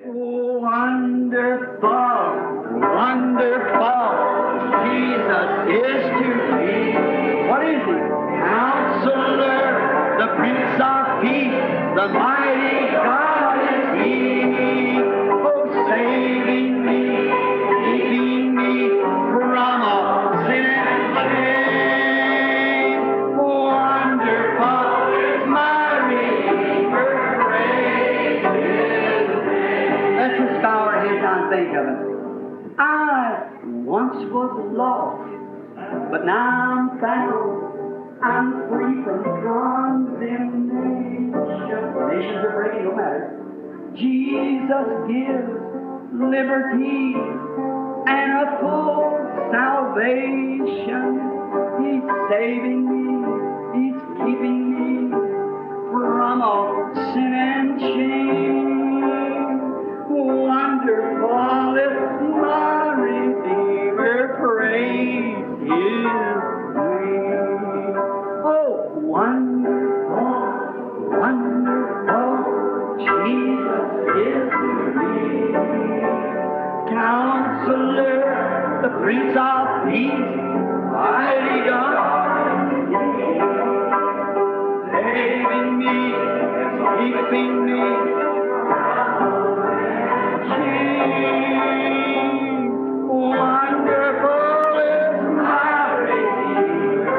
Wonderful, wonderful, Jesus is to me. What is He? Counselor, the Prince of Peace, the mighty God is He. Oh, saving me, keeping me from all sin and shame. Wonderful is my Redeemer, praise His name. Let's just bow our heads down and think of it. I once was lost, but now I'm found. I'm free from condemnation. Nations are breaking, no matter. Jesus gives liberty and a full salvation. He's saving me. He's keeping me from all sin and shame. Wonderful is my Redeemer, praise His name. Oh, wonderful, wonderful, Jesus is to me. Counselor, the Prince of Peace, mighty God, saving me, keeping me. Wonderful is my Redeemer,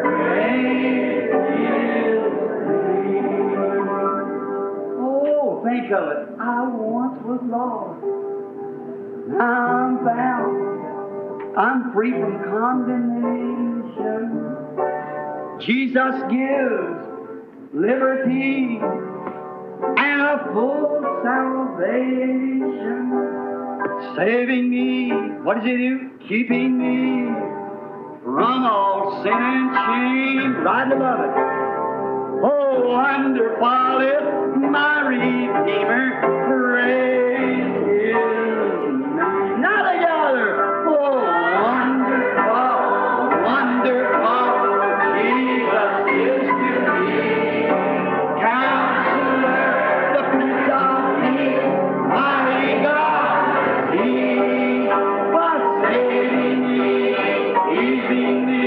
praise His name. Oh, think of it. I once was lost. Now I'm found. I'm free from condemnation. Jesus gives liberty and a full salvation. Saving me, what does He do? Keeping me from all sin and shame. Right above it. Oh, wonderful is my Redeemer, praise His name. Now together. Oh, wonderful, wonderful, Jesus is to me. Counselor, the Prince of Peace, mighty God, He was saving me, keeping me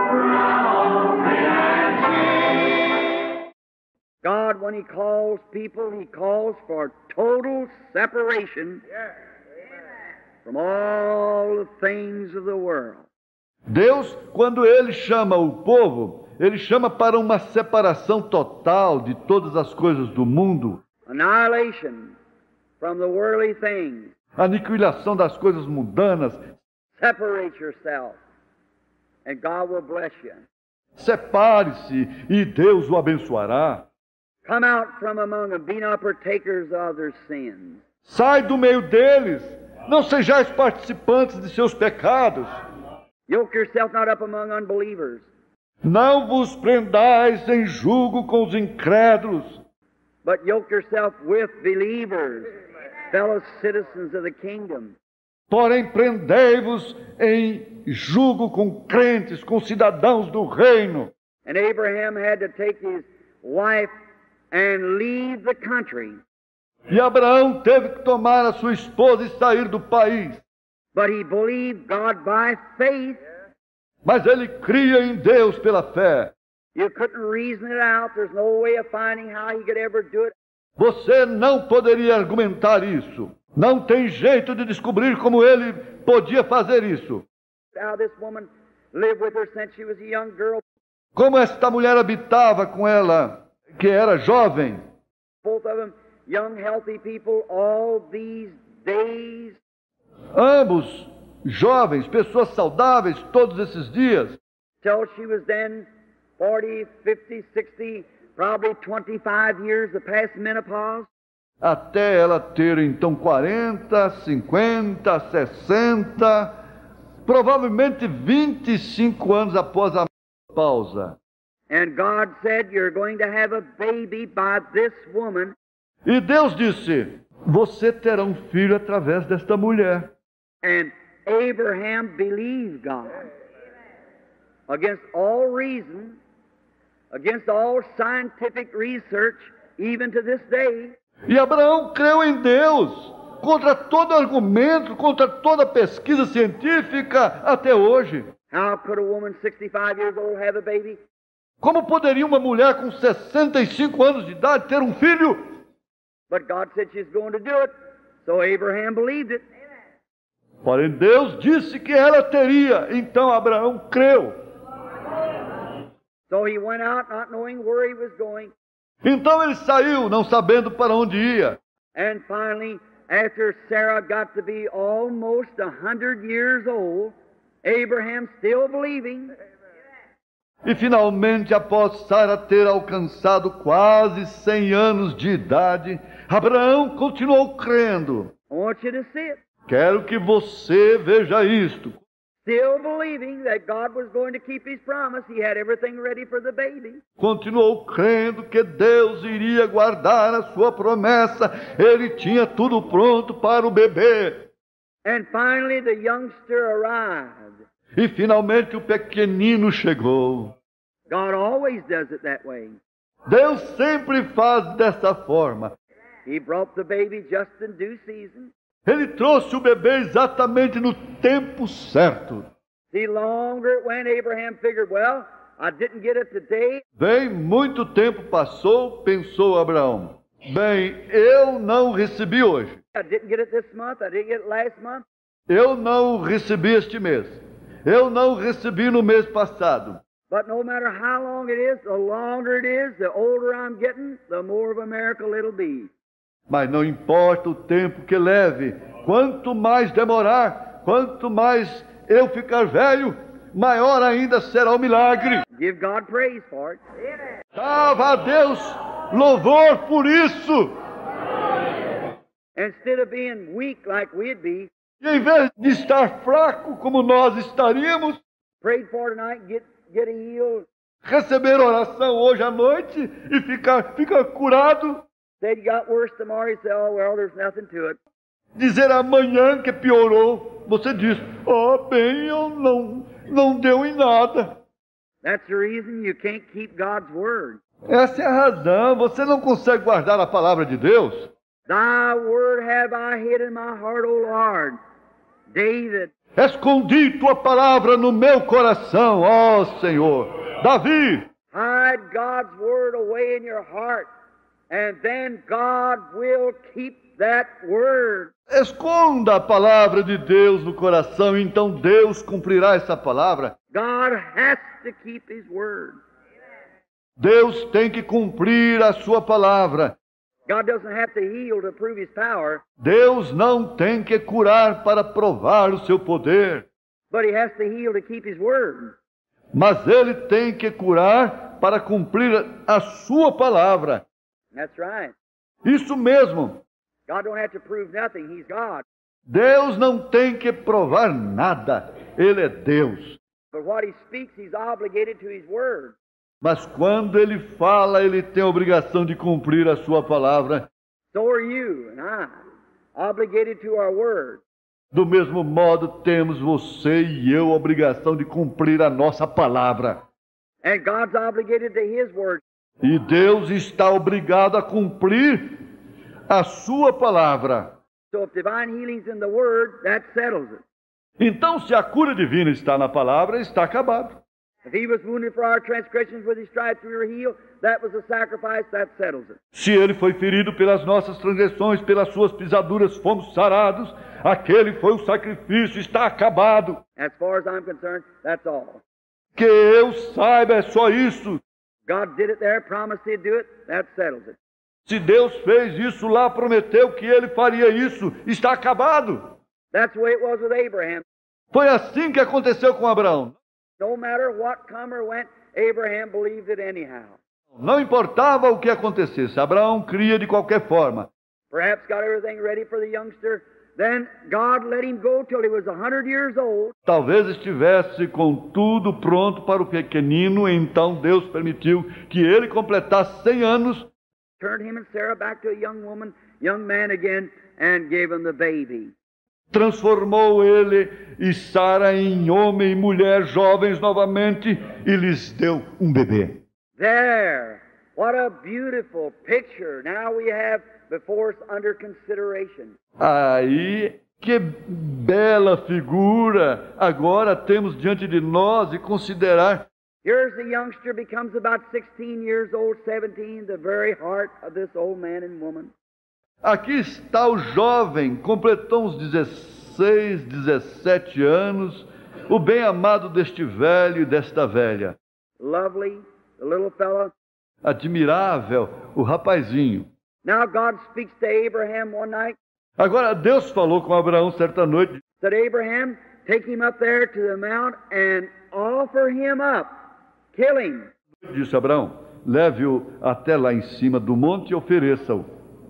from all sin and shame. God, when He calls people, He calls for total separation from all the things of the world. Deus, quando Ele chama o povo, Ele chama para uma separação total de todas as coisas do mundo, Annihilation from the worldly things. aniquilação das coisas mundanas. Separate yourself, and God will bless you. Separe-se e Deus o abençoará. Come out from among them, be not partakers of their sins. Sai do meio deles, não sejais participantes de seus pecados. Yoke yourself not up among unbelievers. Não vos prendais em julgo com os incrédulos, But yoke yourself with believers, fellow citizens of the kingdom. porém prendei-vos em julgo com crentes, com cidadãos do reino. And Abraham had to take his wife and leave the country. E Abraão teve que tomar a sua esposa e sair do país. But he believed God by faith. Mas ele cria em Deus pela fé. You couldn't reason it out. There's no way of finding how he could ever do it. Você não poderia argumentar isso. Não tem jeito de descobrir como ele podia fazer isso. How this woman lived with her since she was a young girl. Como esta mulher habitava com ela, que era jovem. Both of them young, healthy people all these days. Ambos jovens, pessoas saudáveis todos esses dias. Till she was then 40, 50, 60, probably 25 years past menopause. Até ela ter então 40, 50, 60, provavelmente 25 anos após a pausa. And God said, you're going to have a baby by this woman. E Deus disse, você terá um filho através desta mulher. And Abraham believed God. Against all reason, against all scientific research, even to this day. E Abraão creu em Deus, contra todo argumento, contra toda pesquisa científica até hoje. How could a woman 65 years old have a baby? Como poderia uma mulher com 65 anos de idade ter um filho? But God said she's going to do it, so Abraham believed it. Porém, Deus disse que ela teria, então Abraão creu. So he went out not knowing where he was going. Então ele saiu, não sabendo para onde ia. And finally, after Sarah got to be almost 100 years old, Abraham still believing. E finalmente, após Sara ter alcançado quase 100 anos de idade, Abraão continuou crendo. I want you to see it. Quero que você veja isto. Still believing that God was going to keep His promise. He had everything ready for the baby. Continuou crendo que Deus iria guardar a sua promessa. Ele tinha tudo pronto para o bebê. And finally the youngster arrived. E finalmente o pequenino chegou. God always does it that way. Deus sempre faz dessa forma. He brought the baby just in due season. Ele trouxe o bebê exatamente no tempo certo. The longer it went, Abraham figured, well, I didn't get it today. Bem, muito tempo passou, pensou Abraão. Bem, eu não recebi hoje. I didn't get it this month. I didn't get it last month. Eu não recebi este mês. Eu não recebi no mês passado. But no matter how long it is, the longer it is, the older I'm getting, the more of a miracle it'll be. Mas não importa o tempo que leve, quanto mais demorar, quanto mais eu ficar velho, maior ainda será o milagre. Give God praise for it. Dava a Deus louvor por isso. Instead of being weak like we'd be, E em vez de estar fraco como nós estaríamos, prayed for tonight, get healed. receber oração hoje à noite e ficar curado, Said you got worse tomorrow, you say, oh, well, there's nothing to it. dizer amanhã que piorou, você diz, bem, eu não deu em nada. That's the reason you can't keep God's word. Essa é a razão, você não consegue guardar a palavra de Deus. Thy word have I hid in my heart, O Lord. David, Escondi tua palavra no meu coração, ó Senhor. Davi, hide God's word away in your heart, and then God will keep that word. esconda a palavra de Deus no coração, então Deus cumprirá essa palavra. God has to keep His word. Deus tem que cumprir a sua palavra. God doesn't have to heal to prove His power, Deus não tem que curar para provar o seu poder, but He has to heal to keep His word. mas Ele tem que curar para cumprir a sua palavra. That's right. Isso mesmo. God don't have to prove nothing. He's God. Deus não tem que provar nada. Ele é Deus. But what He speaks, He's obligated to His word. Mas quando Ele fala, Ele tem a obrigação de cumprir a sua palavra. So are you and I, obligated to our word. Do mesmo modo, temos você e eu a obrigação de cumprir a nossa palavra. And God's obligated to His word. E Deus está obrigado a cumprir a sua palavra. So if divine healing's in the word, that settles it. Então, se a cura divina está na palavra, está acabado. If He was wounded for our transgressions, with His stripes we were healed, that was a sacrifice, that settles it. Se ele foi ferido pelas nossas transgressões, pelas suas pisaduras fomos sarados, aquele foi o sacrifício, está acabado. As far as I'm concerned, that's all. Que eu saiba, é só isso. God did it there, promised He'd do it, that settles it. Se Deus fez isso lá, prometeu que ele faria isso, está acabado. That's the way it was with Abraham. Foi assim que aconteceu com Abraão. No matter what come or went, Abraham believed it anyhow. Não importava o que acontecesse, Abraão cria de qualquer forma. Perhaps got everything ready for the youngster. Then God let him go till he was 100 years old. Talvez estivesse com tudo pronto para o pequenino, então Deus permitiu que ele completasse 100 anos, Turned him and Sarah back to a young man again, and gave him the baby. transformou ele e Sara em homem e mulher jovens novamente e lhes deu um bebê. There, what a beautiful picture. Now we have before us under consideration. Aí, que bela figura agora temos diante de nós e considerar. Here's the youngster becomes about 16 years old, 17, the very heart of this old man and woman. Aqui está o jovem, completou uns 16, 17 anos, o bem-amado deste velho e desta velha. Lovely, the little fellow. Admirável, o rapazinho. Now God speaks to Abraham one night. Agora Deus falou com Abraão certa noite. Said, Abraham, take him up there to the mount and offer him up. Kill him. Disse Abraão, leve-o até lá em cima do monte e ofereça-o.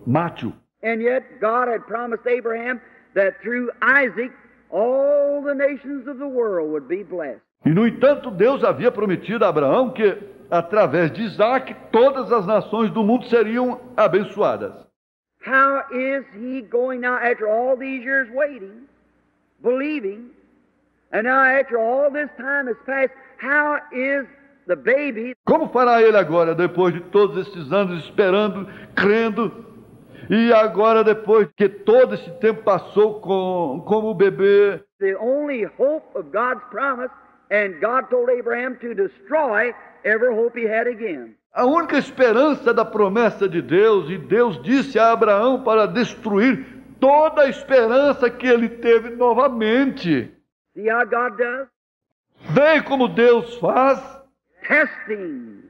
Mate-o. And yet God had promised Abraham that through Isaac all the nations of the world would be blessed. E no entanto Deus havia prometido a Abraão que através de Isaac todas as nações do mundo seriam abençoadas. How is he going now after all these years waiting, believing, and now after all this time has passed, how is the baby? Como fará ele agora, depois de todos esses anos esperando, crendo, e agora depois que todo esse tempo passou como o bebê? The only hope of God's promise, and God told Abraham to destroy every hope he had again. A única esperança da promessa de Deus, e Deus disse a Abraão para destruir toda a esperança que ele teve novamente. See how God does? Vê como Deus faz. Testing.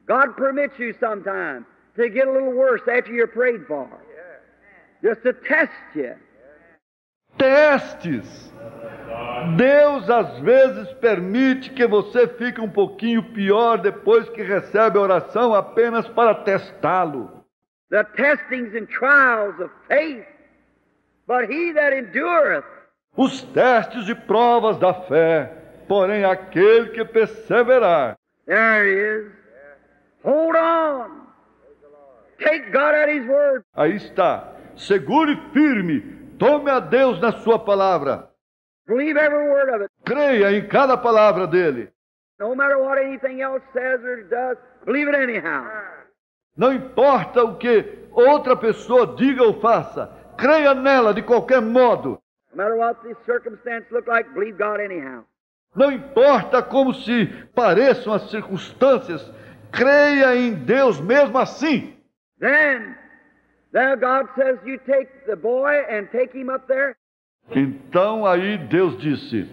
God permits you sometimes to get a little worse after you're prayed for. Just to test you. Testes. Deus às vezes permite que você fique um pouquinho pior depois que recebe a oração apenas para testá-lo. The testings and trials of faith, but he that endureth. Os testes e provas da fé, porém aquele que perseverar. There he is. Hold on. Take God at his word. Aí está. Segure firme. Tome a Deus na sua palavra. Believe every word of it. Creia em cada palavra dele. No matter what anything else says or does, believe it anyhow. Não importa o que outra pessoa diga ou faça, creia nela de qualquer modo. No matter what the circumstance look like, believe God anyhow. Não importa como se pareçam as circunstâncias, creia em Deus mesmo assim. Then God says, you take the boy and take him up there. Então aí Deus disse,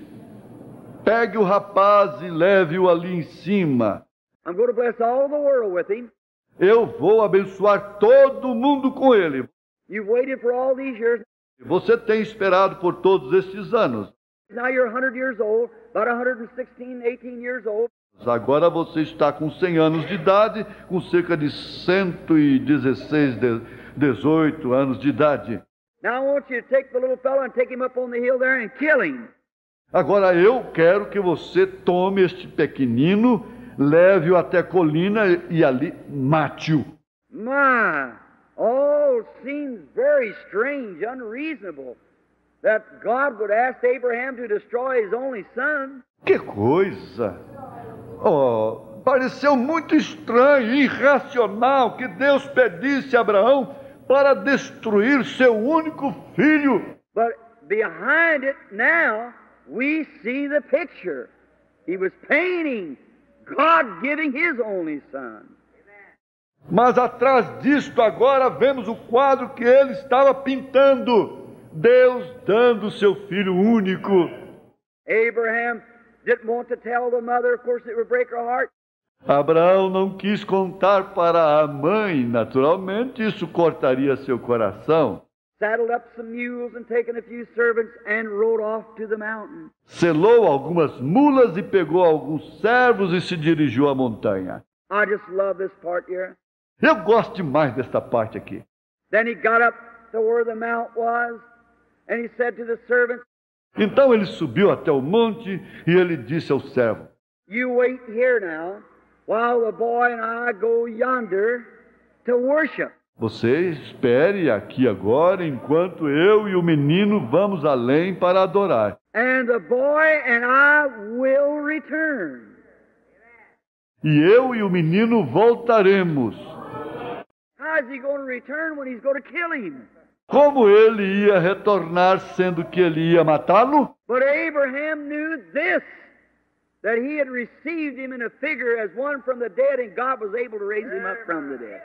pegue o rapaz e leve-o ali em cima. I'm going to bless all the world with him. Eu vou abençoar todo mundo com ele. You've waited for all these years. Você tem esperado por todos estes anos. Now you're 100 years old, about 116, 18 years old. Agora você está com 100 anos de idade, com cerca de 116, 18 anos de idade. Now I want you to take the little fellow and take him up on the hill there and kill him. Agora eu quero que você tome este pequenino, leve-o até a colina e ali mate-o. My, all seems very strange, unreasonable, that God would ask Abraham to destroy his only son. Que coisa! Oh, pareceu muito estranho e irracional que Deus pedisse a Abraão para destruir seu único filho. But behind it now, we see the picture. He was painting God giving his only son. Mas atrás disto agora vemos o quadro que ele estava pintando. Deus dando seu filho único. Abraham didn't want to tell the mother, of course it would break her heart. Abraão não quis contar para a mãe, naturalmente isso cortaria seu coração. Saddled up some mules and taken a few servants and rode off to the mountain. Selou algumas mulas e pegou alguns servos e se dirigiu à montanha. I just love this part here. Eu gosto demais desta parte aqui. Then he got up to where the mount was, and he said to the servants, Então ele subiu até o monte e ele disse ao servo, you wait here now, while the boy and I go yonder to worship. você espere aqui agora, enquanto eu e o menino vamos além para adorar. And the boy and I will return. E eu e o menino voltaremos. how's he going to return when he's going to kill him? Como ele ia retornar, sendo que ele ia matá-lo? But Abraham knew this, that he had received him in a figure as one from the dead, and God was able to raise him up from the dead.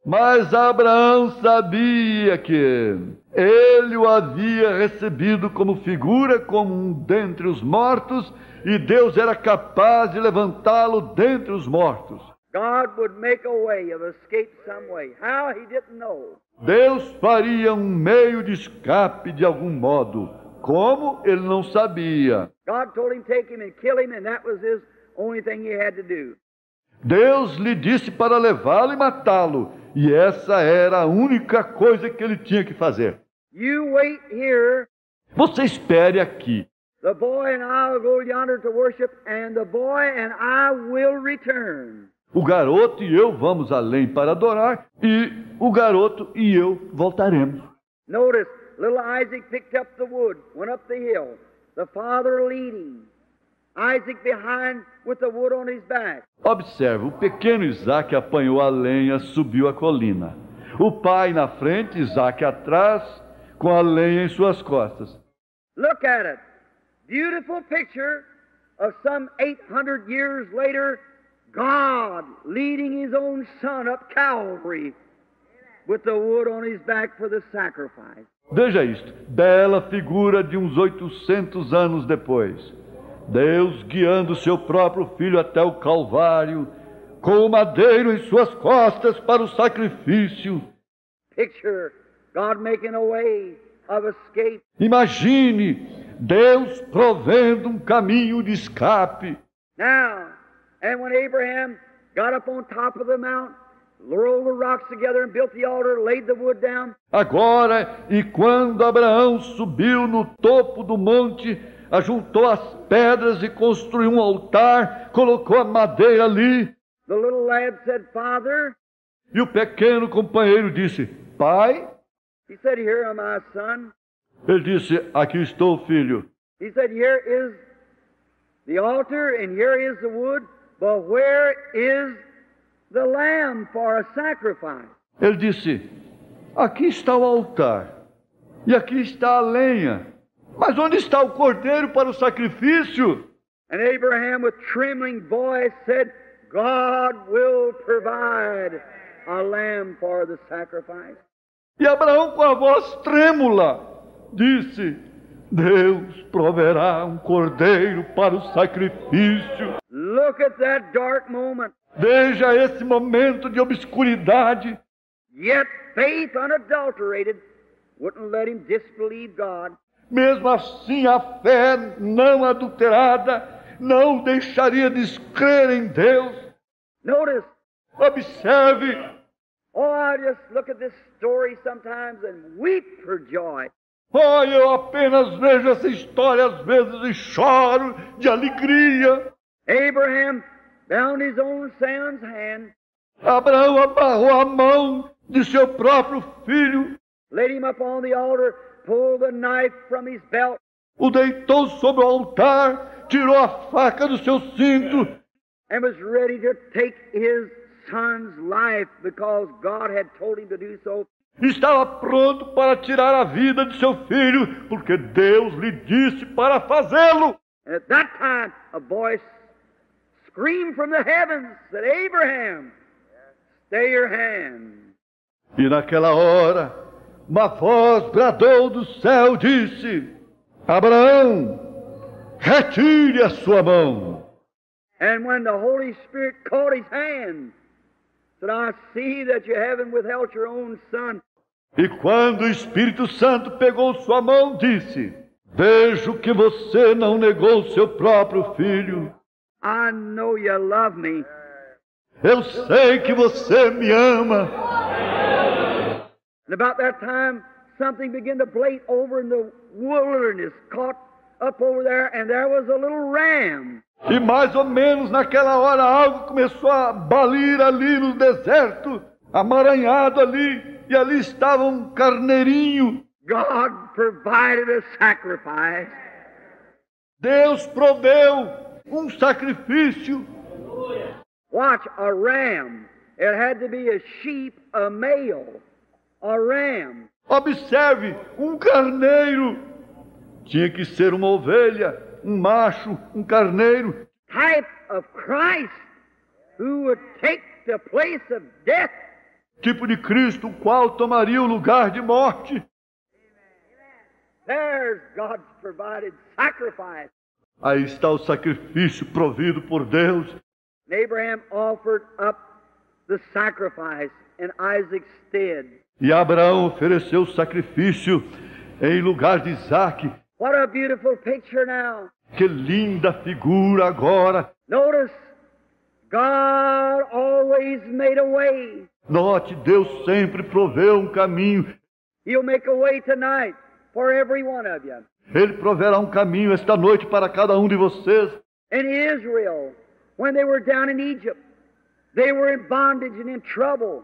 Mas Abraão sabia que ele o havia recebido como figura, como um dentre os mortos, e Deus era capaz de levantá-lo dentre os mortos. God would make a way of escape some way. How, he didn't know. Deus faria um meio de escape de algum modo. Como? Ele não sabia. God told him take him and kill him, and that was his only thing he had to do. Deus lhe disse para levá-lo e matá-lo, e essa era a única coisa que ele tinha que fazer. You wait here. Você espere aqui. The boy and I will go yonder to worship, and the boy and I will return. O garoto e eu vamos além para adorar, e o garoto e eu voltaremos. Notice, little Isaac picked up the wood, went up the hill, the father leading, Isaac behind with the wood on his back. Observe, o pequeno Isaac apanhou a lenha, subiu a colina. O pai na frente, Isaac atrás, com a lenha em suas costas. Look at it. Beautiful picture of some 800 years later, God leading his own son up Calvary with the wood on his back for the sacrifice. Veja isto, bela figura de uns 800 anos depois. Deus guiando seu próprio filho até o Calvário, com o madeiro em suas costas para o sacrifício. Picture God making a way of escape. Imagine Deus provendo um caminho de escape. Now, and when Abraham got up on top of the mount, rolled the rocks together and built the altar, laid the wood down. Agora, e quando Abraão subiu no topo do monte, ajuntou as pedras e construiu um altar, colocou a madeira ali. The little lad said, Father. E o pequeno companheiro disse, Pai. He said, Here am I, son. Ele disse, aqui estou, filho. He said, Here is the altar and here is the wood, but where is the lamb for a sacrifice? Ele disse, aqui está o altar e aqui está a lenha, mas onde está o cordeiro para o sacrifício? And Abraham with trembling voice said, God will provide a lamb for the sacrifice. E Abraão com a voz trêmula disse, Deus proverá um cordeiro para o sacrifício. Look at that dark moment. Veja esse momento de obscuridade. Yet faith unadulterated wouldn't let him disbelieve God. Mesmo assim, a fé não adulterada não deixaria de crer em Deus. Notice. Observe. Oh, I just look at this story sometimes and weep for joy. Oh, eu apenas vejo essa história às vezes e choro de alegria. Abraham bound his own son's hand. Abraão amarrou a mão de seu próprio filho. Laid him up on the altar, pulled the knife from his belt. O deitou sobre o altar, tirou a faca do seu cinto. And was ready to take his son's life because God had told him to do so. Estava pronto para tirar a vida de seu filho, porque Deus lhe disse para fazê-lo. And at that time, a voice screamed from the heavens, said, Abraham, stay your hand. E naquela hora, uma voz bradou do céu, disse, Abraão, retire a sua mão. And when the Holy Spirit caught his hand, said, I see that you haven't withheld your own son. E quando o Espírito Santo pegou sua mão, disse, vejo que você não negou seu próprio filho. I know you love me. Eu sei que você me ama. And about that time, something began to blate over in the wilderness, caught up over there, and there was a little ram. E mais ou menos naquela hora algo começou a balir ali no deserto, amaranhado ali, e ali estava um carneirinho. God provided a sacrifice. Deus proveu um sacrifício. Watch, a ram It had to be a sheep, a male, a ram. Observe, um carneiro. Tinha que ser uma ovelha, um macho, um carneiro. Type of Christ, who would take the place of death. Tipo de Cristo, o qual tomaria o lugar de morte. There's God's provided sacrifice. Aí está o sacrifício provido por Deus. And Abraham offered up the sacrifice in Isaac's stead. E Abraão ofereceu o sacrifício em lugar de Isaque. What a beautiful picture now. Que linda figura agora. Notice, God always made a way. Note, Deus sempre proveu um caminho. He'll make a way tonight for every one of you. Ele proverá um caminho esta noite para cada um de vocês. In Israel, when they were down in Egypt, they were in bondage and in trouble.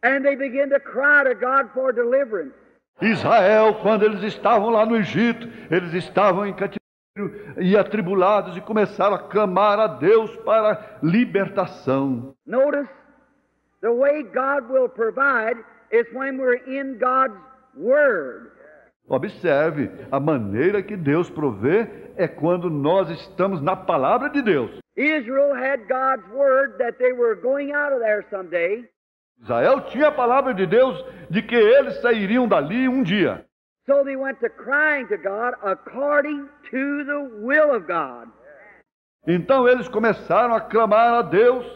And they began to cry to God for deliverance. Israel, quando eles estavam lá no Egito, eles estavam em cativeiro e atribulados e começaram a clamar a Deus para libertação. Notice, the way God will provide is when we're in God's Word. Observe, a maneira que Deus provê é quando nós estamos na palavra de Deus. Israel had God's Word that they were going out of there someday. Israel tinha a palavra de Deus de que eles sairiam dali um dia. So they went to crying to God according to the will of God. Então eles começaram a clamar a Deus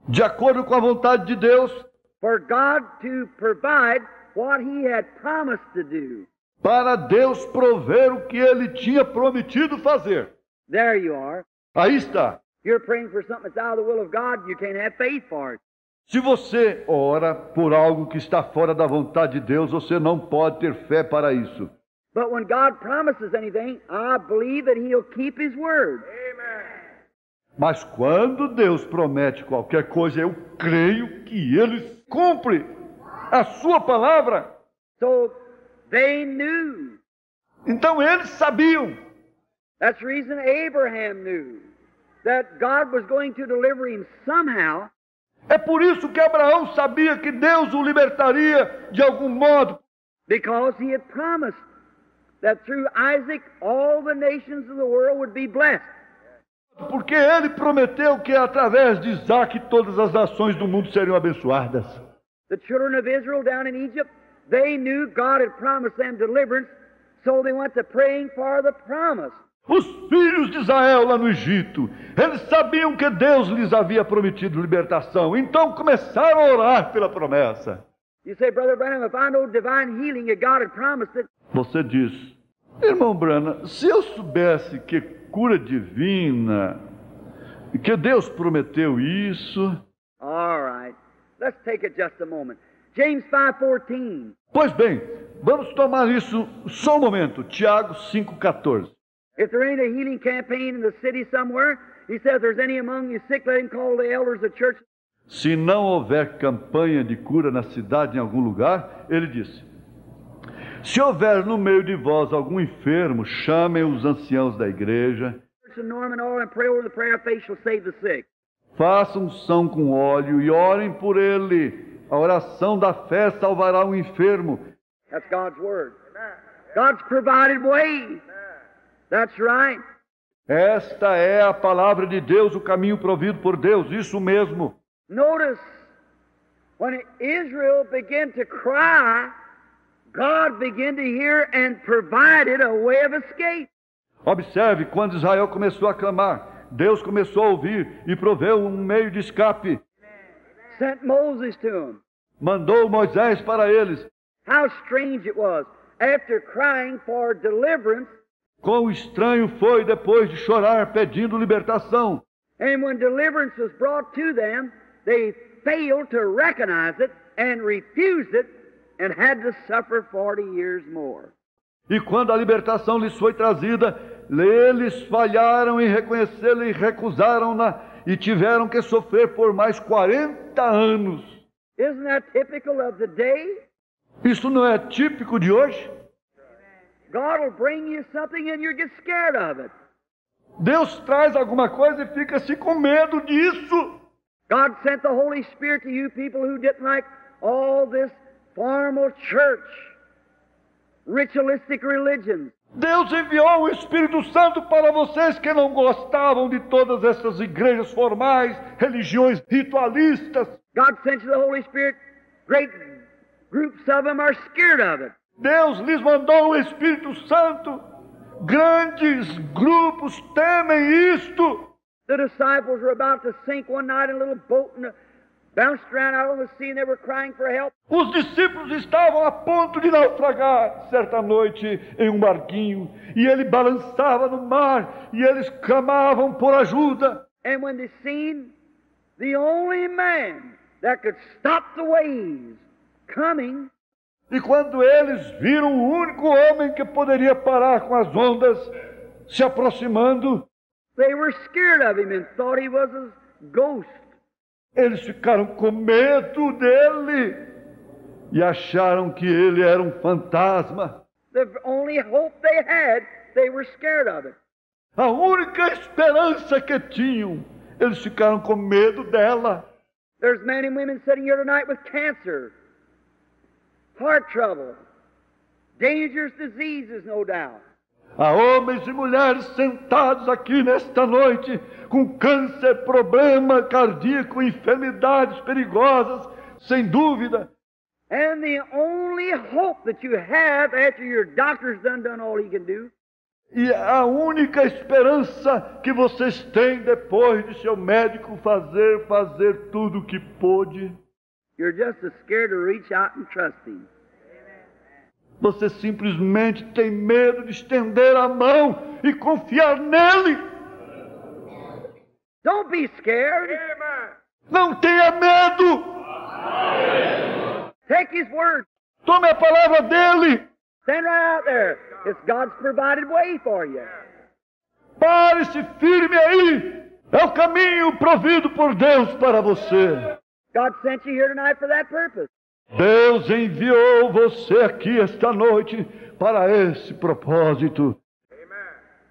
de acordo com a vontade de Deus, For God to provide what He had promised to do. para Deus prover o que ele tinha prometido fazer. There you are. Aí está. You're praying for something that's out of the will of God, you can't have faith for it. Se você ora por algo que está fora da vontade de Deus, você não pode ter fé para isso. But when God promises anything, I believe that He'll keep His word. Mas quando Deus promete qualquer coisa, eu creio que Ele cumpre a sua palavra. So they knew. Então eles sabiam. That's the reason Abraham knew that God was going to deliver him somehow. É por isso que Abraão sabia que Deus o libertaria de algum modo. Because he had promised that through Isaac all the nations of the world would be blessed. Porque ele prometeu que através de Isaac todas as nações do mundo seriam abençoadas. The children of Israel down in Egypt, they knew God had promised them deliverance, so they went to praying for the promise. Os filhos de Israel lá no Egito, eles sabiam que Deus lhes havia prometido libertação, então começaram a orar pela promessa. You say, Brother Branham, if I know divine healing that God had promised it, Você diz, irmão Branham, se eu soubesse que cura divina, que Deus prometeu isso... all right, let's take it just a moment. James 5:14. Pois bem, vamos tomar isso só um momento. Tiago 5,14. If there ain't a healing campaign in the city somewhere, he says, if there's any among you sick, let him call the elders of the church. Se não houver campanha de cura na cidade em algum lugar, ele disse, se houver no meio de vós algum enfermo, chamem os anciãos da igreja, Anoint oil and pray over the prayer of faith shall save the sick. façam unção com óleo e orem por ele. A oração da fé salvará o enfermo. That's God's word. God's provided way. That's right. Esta é a palavra de Deus, o caminho provido por Deus, isso mesmo. Notice, when Israel began to cry, God began to hear and provided a way of escape. Observe, quando Israel começou a clamar, Deus começou a ouvir e proveu um meio de escape. Sent Moses to them. Mandou Moisés para eles. How strange it was. After crying for deliverance, Quão estranho foi depois de chorar pedindo libertação. and when deliverance was brought to them, they failed to recognize it and refused it and had to suffer 40 years more. E quando a libertação lhes foi trazida, eles falharam em reconhecê-la e recusaram-na e tiveram que sofrer por mais 40 anos. Isn't that typical of the day? Isso não é típico de hoje? God will bring you something and you get scared of it. Deus traz alguma coisa e fica-se com medo disso. God sent the Holy Spirit to you people who didn't like all this formal church, ritualistic religions. Deus enviou o Espírito Santo para vocês que não gostavam de todas essas igrejas formais, religiões ritualistas. God sent you the Holy Spirit. Great groups of them are scared of it. Deus lhes mandou o Espírito Santo. Grandes grupos temem isto. The disciples were about to sink one night in a little boat and bounced around out on the sea and they were crying for help. Os discípulos estavam a ponto de naufragar certa noite em um barquinho, e ele balançava no mar, e eles clamavam por ajuda. And when they seen the only man that could stop the waves coming, E quando eles viram o único homem que poderia parar com as ondas se aproximando, they were scared of him and thought he was a ghost. eles ficaram com medo dele e acharam que ele era um fantasma. The only hope they had, they were scared of it. A única esperança que tinham, eles ficaram com medo dela. There's men and women sitting here tonight with cancer, heart trouble, dangerous diseases, no doubt. Há homens e mulheres sentados aqui nesta noite com câncer, problema cardíaco, enfermidades perigosas, sem dúvida. And the only hope that you have after your doctor's done all he can do, E a única esperança que vocês têm depois de seu médico fazer tudo o que pôde, you're just as scared to reach out and trust him. você simplesmente tem medo de estender a mão e confiar nele. Don't be scared. Não tenha medo. Take his word. Tome a palavra dele. Stand right out there. It's God's provided way for you. Pare-se firme aí. É o caminho provido por Deus para você. God sent you here tonight for that purpose. Deus enviou você aqui esta noite para esse propósito.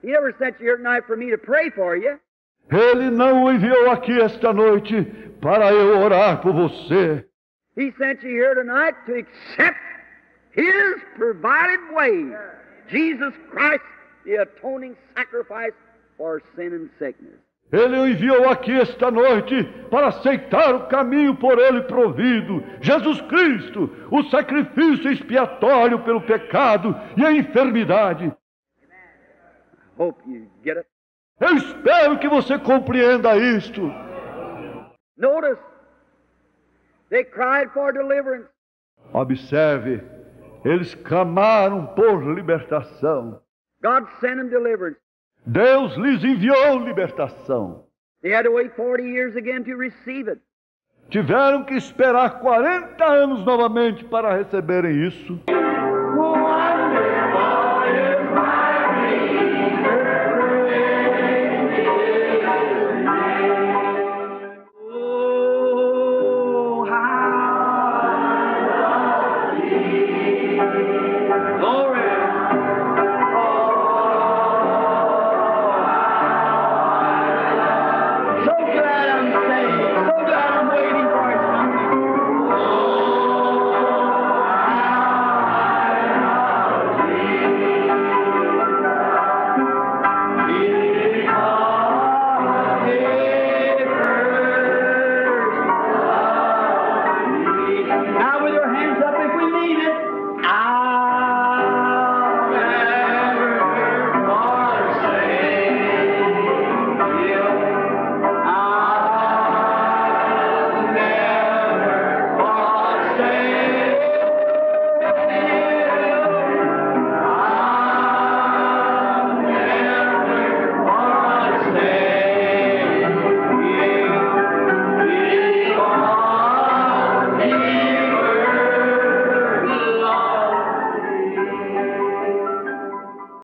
He never sent you here tonight for me to pray for you. Ele não o enviou aqui esta noite para eu orar por você. He sent you here tonight to accept His provided way. Jesus Christ, the atoning sacrifice for sin and sickness. Ele o enviou aqui esta noite para aceitar o caminho por ele provido. Jesus Cristo, o sacrifício expiatório pelo pecado e a enfermidade. Hope you get it. Eu espero que você compreenda isto. Notice, they cried for deliverance. Observe, eles clamaram por libertação. God sent them deliverance. Deus lhes enviou libertação. They had to wait 40 years again to receive it. Tiveram que esperar 40 anos novamente para receberem isso.